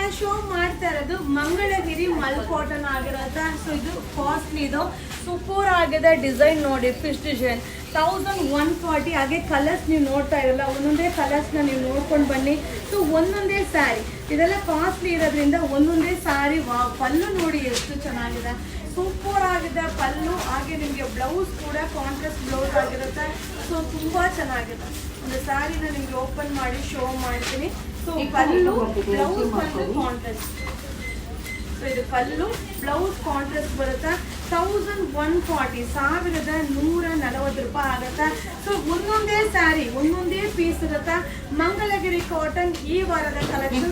ನಾನು ಶೋ ಮಾಡ್ತಾ ಇರೋದು ಮಂಗಳಗಿರಿ ಮಲ್ ಕಾಟನ್ ಆಗಿರುತ್ತೆ. ಸೊ ಇದು ಕಾಸ್ಟ್ಲಿ, ಇದು ಸೂಪರ್ ಆಗಿದೆ. ಡಿಸೈನ್ ನೋಡಿ, ಫಿಶ್ ಡಿಸೈನ್ 1140. ಹಾಗೆ ಕಲರ್ಸ್ ನೀವು ನೋಡ್ತಾ ಇರಲ್ಲ, ಒಂದೊಂದೇ ಕಲರ್ಸ್ನ ನೀವು ನೋಡ್ಕೊಂಡು ಬನ್ನಿ. ಸೊ ಒಂದೊಂದೇ ಸ್ಯಾರಿ, ಇದೆಲ್ಲ ಕಾಸ್ಟ್ಲಿ ಇರೋದ್ರಿಂದ ಒಂದೊಂದೇ ಸ್ಯಾರಿ. ಪಲ್ಲು ನೋಡಿ ಎಷ್ಟು ಚೆನ್ನಾಗಿದೆ, ಸೂಪರ್ ಆಗಿದೆ ಪಲ್ಲು. ಹಾಗೆ ನಿಮಗೆ ಬ್ಲೌಸ್ ಕೂಡ ಕಾಂಟ್ರಾಸ್ಟ್ ಬ್ಲೌಸ್ ಆಗಿರುತ್ತೆ. ಸೊ ತುಂಬ ಚೆನ್ನಾಗಿದೆ. ಒಂದು ಸ್ಯಾರಿನ ನಿಮಗೆ ಓಪನ್ ಮಾಡಿ ಶೋ ಮಾಡ್ತೀನಿ. ಸೊ ಪಲ್ಲು ಬ್ಲೌಸ್ ಬಂದು ಕಾಂಟ್ರಾಸ್ಟ್. ಸೊ ಇದು ಪಲ್ಲು ಬ್ಲೌಸ್ ಕಾಂಟ್ರಾಸ್ಟ್ ಬರುತ್ತೆ. 1140, 1140 ರೂಪಾಯಿ ಆಗುತ್ತೆ. ಸೊ ಒಂದೊಂದೇ ಸ್ಯಾರಿ, ಒಂದೊಂದೇ ಪೀಸ್ ಇರುತ್ತೆ. ಮಂಗಳಗಿರಿ ಕಾಟನ್ ಈ ವಾರದ ಕಲೆಕ್ಷನ್.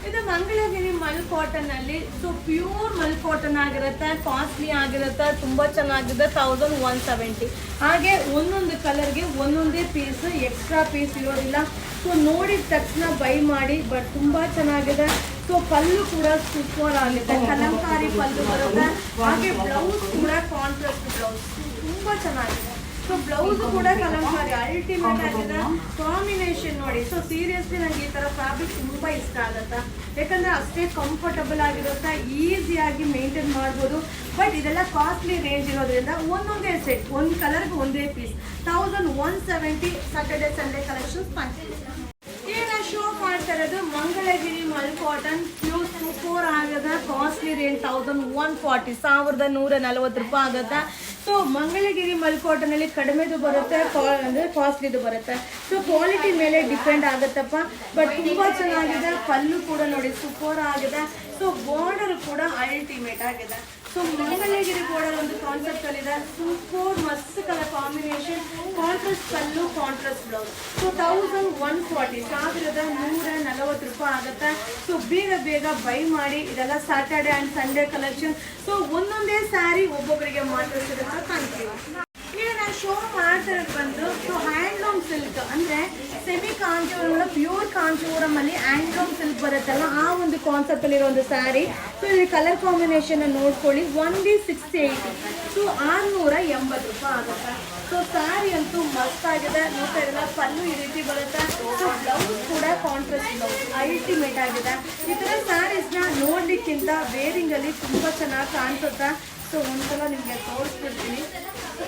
ಇದು ಮಂಗಳಗಿರಿ ಮಲ್ ಕಾಟನ್ ಅಲ್ಲಿ. ಸೊ ಪ್ಯೂರ್ ಮಲ್ ಕಾಟನ್ ಆಗಿರುತ್ತೆ, ಕಾಸ್ಟ್ಲಿ ಆಗಿರುತ್ತೆ, ತುಂಬಾ ಚೆನ್ನಾಗಿದೆ. 1170. ಹಾಗೆ ಒಂದೊಂದು ಕಲರ್ಗೆ ಒಂದೊಂದೇ ಪೀಸ್, ಎಕ್ಸ್ಟ್ರಾ ಪೀಸ್ ಇರೋದಿಲ್ಲ. ಸೊ ನೋಡಿದ ತಕ್ಷಣ ಬೈ ಮಾಡಿ. ಬಟ್ ತುಂಬಾ ಚೆನ್ನಾಗಿದೆ. ಸೊ ಪಲ್ಲು ಕೂಡ ಸೂಪರ್ ಆಗಿದೆ, ಕಲಂಕಾರಿ ಪಲ್ಲು ಬರುತ್ತೆ. ಹಾಗೆ ಬ್ಲೌಸ್ ಕೂಡ ಕಾಂಟ್ರಾಸ್ಟ್ ಬ್ಲೌಸ್, ತುಂಬಾ ಚೆನ್ನಾಗಿದೆ. ಸೊ ಬ್ಲೌಸ್ ಕೂಡ ಕಲಂಕಾರಿ, ಅಲ್ಟಿಮೇಟ್ ಆಗಿದೆ. ಕಾಂಬಿನೇಷನ್ ನೋಡಿ. ಸೊ ಸೀರಿಯಸ್ಲಿ ನನಗೆ ಈ ತರ ಫ್ಯಾಬ್ರಿಕ್ ತುಂಬಾ ಇಷ್ಟ ಆಗುತ್ತೆ, ಯಾಕಂದ್ರೆ ಅಷ್ಟೇ ಕಂಫರ್ಟಬಲ್ ಆಗಿರುತ್ತೆ, ಈಸಿಯಾಗಿ ಮೇಂಟೈನ್ ಮಾಡ್ಬೋದು. ಬಟ್ ಇದೆಲ್ಲ ಕಾಸ್ಟ್ಲಿ ರೇಂಜ್ ಇರೋದ್ರಿಂದ ಒಂದೊಂದೇ ಸೆಟ್, ಒಂದು ಕಲರ್ಗೆ ಒಂದೇ ಪೀಸ್. 1170. Saturday Sunday collections. ಈಗ ನಾನು ಶೋ ಮಾಡ್ತಾ ಇರೋದು ಮಂಗಳಗಿರಿ ಮಲ್ ಕಾಟನ್. ಪ್ಯೂರ್ ಸೂಪರ್ ಆಗಿದೆ, ಕಾಸ್ಟ್ಲಿ ರೇಂಜ್ 1140, 1140 ರೂಪಾಯಿ ಆಗುತ್ತೆ. ಸೊ ಮಂಗಳಗಿರಿ ಮಲ್ ಕಾಟನ್ ಅಲ್ಲಿ ಕಡಿಮೆದು ಬರುತ್ತೆ, ಅಂದ್ರೆ ಕಾಸ್ಟ್ಲಿದು ಬರುತ್ತೆ. ಸೊ ಕ್ವಾಲಿಟಿ ಮೇಲೆ ಡಿಪೆಂಡ್ ಆಗುತ್ತಪ್ಪ. ಬಟ್ ತುಂಬಾ ಚೆನ್ನಾಗಿದೆ. ಪಲ್ಲು ಕೂಡ ನೋಡಿ ಸೂಪರ್ ಆಗಿದೆ. ಸೊ ಬಾರ್ಡರ್ ಕೂಡ ಅಲ್ಟಿಮೇಟ್ ಆಗಿದೆ. ಸೊ ಮಂಗಳಗಿರಿ ಬಾರ್ಡರ್ ಒಂದು ಕಾನ್ಸೆಪ್ಟ್ ಅಲ್ಲಿ ಇದೆ, ಸೂಪರ್ ಮಸ್ತ್ ಕಲರ್ ಕಾಂಬಿನೇಷನ್. ಕಾಂಟ್ರಾಸ್ಟ್ ಪಲ್ಲು, ಕಾಂಟ್ರಾಸ್ಟ್ ಬ್ಲೌಸ್. ಸೊ 1140, 1140 ರೂಪಾಯಿ ಆಗುತ್ತೆ. ಸೊ ಬೇಗ ಬೇಗ ಬೈ ಮಾಡಿ. ಇದೆಲ್ಲ Saturday and Sunday collection. So ಒಂದೊಂದೇ ಸ್ಯಾರಿ ಒಬ್ಬೊಬ್ಬರಿಗೆ ಮಾತ್ರ ಸಿಗುತ್ತೆ. Thank you. ಈಗ ನಾನು ಶೋ ಮಾಡ್ತಿರೋದು ಬಂದು ಸೊ ಹ್ಯಾಂಡ್ಲೂಮ್ ಸಿಲ್ಕ್, ಅಂದ್ರೆ ಸೆಮಿ ಕಾಂಚೀವರಂ, ಪ್ಯೂರ್ ಕಾಂಚೀವರಂ ಅಲ್ಲಿ ಹ್ಯಾಂಡ್ಲೂಮ್ ಸಿಲ್ಕ್ ಬರುತ್ತಲ್ಲ, ಆ ಒಂದು ಕಾನ್ಸೆಪ್ಟ್ ಅಲ್ಲಿ ಇರೋ ಒಂದು ಸ್ಯಾರಿ. ಸೊ ಇಲ್ಲಿ ಕಲರ್ ಕಾಂಬಿನೇಷನ್ ನೋಡ್ಕೊಳ್ಳಿ. 1680. ಸೊ 680 ರೂಪಾಯಿ ಆಗುತ್ತೆ. ಸೊ ಸ್ಯಾರಿ ಅಂತೂ ಮಸ್ತ್ ಆಗಿದೆ, ನೋಡ್ತಾ ಇರಲ್ಲ. ಪಲ್ಲು ಈ ರೀತಿ ಬರುತ್ತೆ. ಸೊ ಬ್ಲೌಸ್ ಕೂಡ ಕಾಂಟ್ರಾಸ್ಟ್ ಬ್ಲೌಸ್, ಅಲ್ಟಿಮೇಟ್ ಆಗಿದೆ. ಈ ಥರ ಸ್ಯಾರೀಸ್ನ ನೋಡ್ಲಿಕ್ಕಿಂತ ವೇರಿಂಗ್ ಅಲ್ಲಿ ತುಂಬಾ ಚೆನ್ನಾಗಿ ಕಾಣಿಸುತ್ತೆ. ಸೊ ಒಂದ್ಸಲ ನಿಮಗೆ ತೋರಿಸ್ಬಿಡ್ತೀನಿ.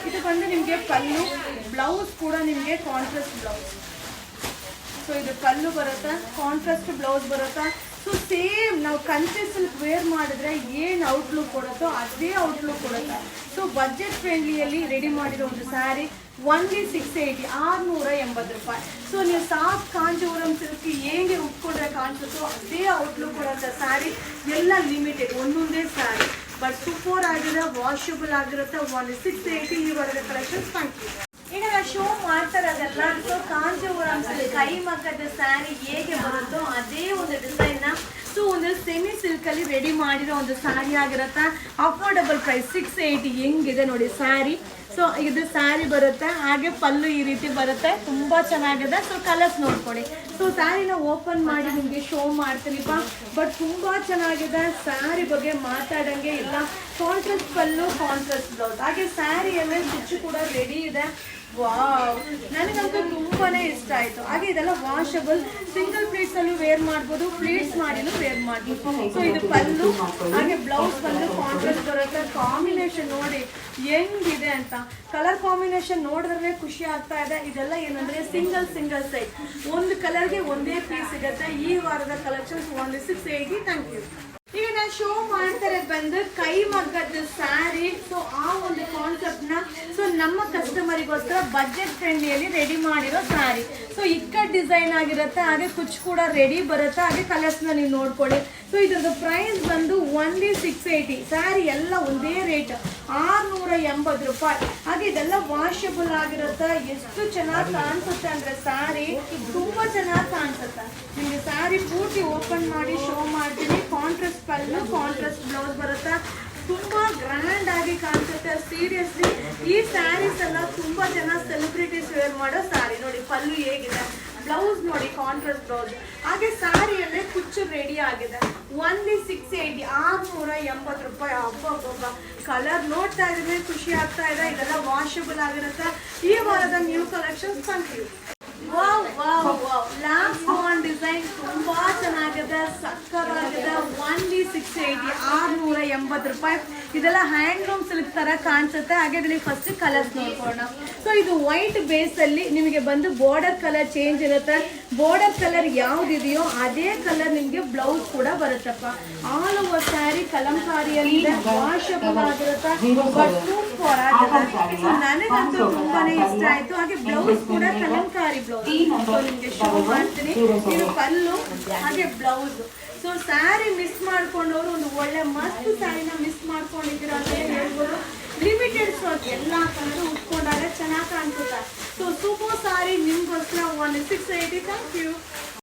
ಇದು ಬಂದು ನಿಮಗೆ ಪಲ್ಲು, ಬ್ಲೌಸ್ ಕೂಡ ನಿಮಗೆ ಕಾಂಟ್ರಾಸ್ಟ್ ಬ್ಲೌಸ್. ಸೊ ಇದು ಪಲ್ಲು ಬರುತ್ತೆ, ಕಾಂಟ್ರಾಸ್ಟ್ ಬ್ಲೌಸ್ ಬರುತ್ತೆ. ಸೊ ಸೇಮ್ ನಾವು ಕಂಚೆ ಸಿಲ್ಕ್ ವೇರ್ ಮಾಡಿದ್ರೆ ಏನು ಔಟ್ಲುಕ್ ಕೊಡುತ್ತೋ ಅದೇ ಔಟ್ಲುಕ್ ಕೊಡುತ್ತೆ. ಸೊ ಬಜೆಟ್ ಫ್ರೆಂಡ್ಲಿಯಲ್ಲಿ ರೆಡಿ ಮಾಡಿರೋ ಒಂದು ಸ್ಯಾರಿ. 1680, 680 ರೂಪಾಯಿ. ಸೊ ನೀವು ಸಾಫ್ಟ್ ಕಾಂಚೀವರಂ ಸಿಲ್ಕ್ ಹೇಗೆ ಉಟ್ಕೊಂಡ್ರೆ ಕಾಣಿಸುತ್ತೋ ಅದೇ ಔಟ್ಲುಕ್ ಕೊಡುತ್ತೆ ಸ್ಯಾರಿ. ಎಲ್ಲ ಲಿಮಿಟೆಡ್, ಒಂದೊಂದೇ ಸ್ಯಾರಿ. ಬಟ್ ಸೂಪರ್ ಆಗಿದೆ, ವಾಷಬಲ್ ಆಗಿರುತ್ತೆ. 1680 ಈ ವರ್ಗ ಕಲೆಕ್ಷನ್ಸ್. Thank you. ಈಗ ನಾವು ಶೋ ಮಾಡ್ತಾ ಇರೋದೆಲ್ಲ ಸೊ ಕಾಂಚೀವರಂ ಕೈ ಮಗ್ಗದ ಸ್ಯಾರಿ ಹೇಗೆ ಬರುತ್ತೋ ಅದೇ ಒಂದು ಡಿಸೈನ್ನ ಸೊ ಒಂದು ಸೆಮಿ ಸಿಲ್ಕ್ ಅಲ್ಲಿ ರೆಡಿ ಮಾಡಿರೋ ಒಂದು ಸ್ಯಾರಿ ಆಗಿರುತ್ತೆ. Affordable price 680. ಹೆಂಗಿದೆ ನೋಡಿ ಸ್ಯಾರಿ. ಸೊ ಇದು ಸ್ಯಾರಿ ಬರುತ್ತೆ. ಹಾಗೆ ಪಲ್ಲು ಈ ರೀತಿ ಬರುತ್ತೆ, ತುಂಬಾ ಚೆನ್ನಾಗಿದೆ. ಸೊ ಕಲರ್ಸ್ ನೋಡ್ಕೊಳ್ಳಿ. ಸೊ ಸ್ಯಾರಿನ ಓಪನ್ ಮಾಡಿ ನಿಮಗೆ ಶೋ ಮಾಡ್ತೀನಿಪ್ಪ. ಬಟ್ ತುಂಬಾ ಚೆನ್ನಾಗಿದೆ. ಸ್ಯಾರಿ ಬಗ್ಗೆ ಮಾತಾಡಂಗೆ ಇಲ್ಲ. ಕಾಂಟ್ರಾಸ್ಟ್ ಪಲ್ಲು, ಕಾಂಟ್ರಾಸ್ಟ್ ಬ್ಲೌಸ್. ಹಾಗೆ ಸ್ಯಾರಿಯಲ್ಲೇ ಸ್ಟಿಚ್ ಕೂಡ ರೆಡಿ ಇದೆ. ವಾವ್, ನನಗಂತೂ ತುಂಬಾನೇ ಇಷ್ಟ ಆಯ್ತು. ಹಾಗೆ ಇದೆಲ್ಲ ವಾಷಬಲ್, ಸಿಂಗಲ್ ಪ್ಲೇಟ್ಸ್ ಅಲ್ಲೂ ವೇರ್ ಮಾಡ್ಬೋದು, ಪ್ಲೇಟ್ಸ್ ಮಾಡಿನೂ ವೇರ್ ಮಾಡ್ಬೋದು. ಸೊ ಇದು ಪಲ್ಲು, ಹಾಗೆ ಬ್ಲೌಸ್ ಬಂದು ಕಾಂಟ್ರಾಸ್ಟ್ ಬರುತ್ತೆ. ಕಾಂಬಿನೇಷನ್ ನೋಡಿ ಹೆಂಗಿದೆ ಅಂತ. ಕಲರ್ ಕಾಂಬಿನೇಷನ್ ನೋಡಿದ್ರೆ ಖುಷಿ ಆಗ್ತಾ ಇದೆ. ಇದೆಲ್ಲ ಏನಂದ್ರೆ ಸಿಂಗಲ್ ಸೈಡ್, ಒಂದು ಕಲರ್ಗೆ ಒಂದೇ ಪೀಸ್ ಸಿಗುತ್ತೆ. ಈ ವಾರದ ಕಲೆಕ್ಷನ್ಸ್ 1680. Thank you. ಈಗ ನಾನು ಶೋ ಮಾಡ್ತಾರೆ ಬಂದು ಕೈ ಮಗ್ಗದ ಸ್ಯಾರಿ. ಸೊ ಆ ಒಂದು ಕಾನ್ಸೆಪ್ಟ್ ನ ಸೊ ನಮ್ಮ ಕಸ್ಟಮರಿಗೋಸ್ಕರ ಬಜೆಟ್ ಫ್ರೆಂಡ್ಲಿಯಲ್ಲಿ ರೆಡಿ ಮಾಡಿರೋ ಸ್ಯಾರಿ. ಸೊ ಇಕ್ಕಟ್ ಡಿಸೈನ್ ಆಗಿರುತ್ತೆ, ಹಾಗೆ ಕುಚ್ ಕೂಡ ರೆಡಿ ಬರುತ್ತೆ. ಹಾಗೆ ಕಲರ್ಸ್ ನ ನೀವು ನೋಡ್ಕೊಳ್ಳಿ. ಸೊ ಇದ್ರದ್ದು ಪ್ರೈಸ್ ಬಂದು 1680. ಸ್ಯಾರಿ ಎಲ್ಲ ಒಂದೇ ರೇಟ್, 680 ರೂಪಾಯಿ. ಹಾಗೆ ಇದೆಲ್ಲ ವಾಷಬಲ್ ಆಗಿರುತ್ತೆ. ಎಷ್ಟು ಚೆನ್ನಾಗಿ ಕಾಣಿಸುತ್ತೆ ಅಂದ್ರೆ ಸ್ಯಾರಿ ತುಂಬಾ ಚೆನ್ನಾಗಿ ಕಾಣಿಸುತ್ತೆ. ನಿಮಗೆ ಸ್ಯಾರಿ ಪೂರ್ತಿ ಓಪನ್ ಮಾಡಿ ಶೋ ಮಾಡ್ತೀನಿ. ಕಾಂಟ್ರಾಸ್ಟ್ ಪಲ್ಲು, ಕಾಂಟ್ರಾಸ್ಟ್ ಬ್ಲೌಸ್ ಬರುತ್ತೆ. ತುಂಬಾ ಗ್ರ್ಯಾಂಡ್ ಆಗಿ ಕಾಣಿಸುತ್ತೆ. ಸೀರಿಯಸ್ಲಿ ಈ ಸ್ಯಾರೀಸ್ ಎಲ್ಲ ತುಂಬಾ ಜನ ಸೆಲೆಬ್ರಿಟೀಸ್ ವೇರ್ ಮಾಡೋ ಸ್ಯಾರಿ. ನೋಡಿ ಪಲ್ಲು ಹೇಗಿದೆ, ಬ್ಲೌಸ್ ನೋಡಿ ಕಾಂಟ್ರಾಸ್ಟ್ ಬ್ಲೌಸ್. ಹಾಗೆ ಸ್ಯಾರಿಯಲ್ಲೇ ಕುಚ್ಚು ರೆಡಿ ಆಗಿದೆ. 1680, 680 ರೂಪಾಯಿ. ಹಬ್ಬ ಕಲರ್ ನೋಡ್ತಾ ಇದ್ರೆ ಖುಷಿ ಆಗ್ತಾ ಇದೆ. ಇದೆಲ್ಲ ವಾಷಬಲ್ ಆಗಿರುತ್ತೆ. ಈ ವಾರದ new collections. Thank you. Wow wow wow, last one design ತುಂಬಾ ಚೆನ್ನಾಗಿದೆ. ಆಗಿದೆ, ಸಕ್ಕತ್ತಾಗಿದೆ. ಓನ್ಲಿ 680, 680 ರೂಪಾಯಿ. ಇದೆಲ್ಲ ಹ್ಯಾಂಡ್ಲೂಮ್ ಸಿಲ್ಕ್ ತರ ಕಾಣಿಸುತ್ತೆ. ಹಾಗೆ ನೀವು ಫಸ್ಟ್ ಕಲರ್ಸ್ ನೋಡ್ಕೊಳ್ಳೋಣ. ಸೊ ಇದು ವೈಟ್ ಬೇಸ್ ಅಲ್ಲಿ ನಿಮಗೆ ಬಂದು ಬಾರ್ಡರ್ ಕಲರ್ ಚೇಂಜ್ ಇರುತ್ತೆ. ಬಾರ್ಡರ್ ಕಲರ್ ಯಾವ್ದಿದೆಯೋ ಅದೇ ಕಲರ್ ನಿಮಗೆ ಬ್ಲೌಸ್ ಕೂಡ ಬರುತ್ತಪ್ಪ. ಆಲ್ ಓವರ್ ಸ್ಯಾರಿ ಕಲಂಕಾರಿಯಲ್ಲಿ ವಾಷಬಲ್ ಆಗಿರುತ್ತೆ. ಸೂಪರ್ ಆಗುತ್ತೆ. ಸೊ ನನಗಂತೂ ತುಂಬಾನೇ ಇಷ್ಟ ಆಯ್ತು. ಹಾಗೆ ಬ್ಲೌಸ್ ಕೂಡ ಕಲಂಕಾರಿ ಬ್ಲೌಸ್. ಸೊ ನಿಮ್ಗೆ ಶೋ ಮಾಡ್ತೀನಿ. ಇದು ಪಲ್ಲು ಹಾಗೆ ಬ್ಲೌಸ್. ಸೊ ಸ್ಯಾರಿ ಮಿಸ್ ಮಾಡ್ಕೊಂಡವರು ಒಂದು ಒಳ್ಳೆ ಮಸ್ತ್ ಸ್ಯಾರಿನ ಮಿಸ್ ಮಾಡ್ಕೊಂಡಿದ್ದೀರಾ ಅಂತ ಹೇಳ್ಬೋದು. ಲಿಮಿಟೆಡ್ ಸ್ಟಾಕ್, ಎಲ್ಲ ಕಲರ್ ಉಟ್ಕೊಂಡಾಗ ಚೆನ್ನಾಗಿ ಕಾಣಿಸುತ್ತೆ. ಸೊ ಸೂಪರ್ ಸ್ಯಾರಿ ನಿಮ್ಗೋಸ್ಕರ 1680. Thank you.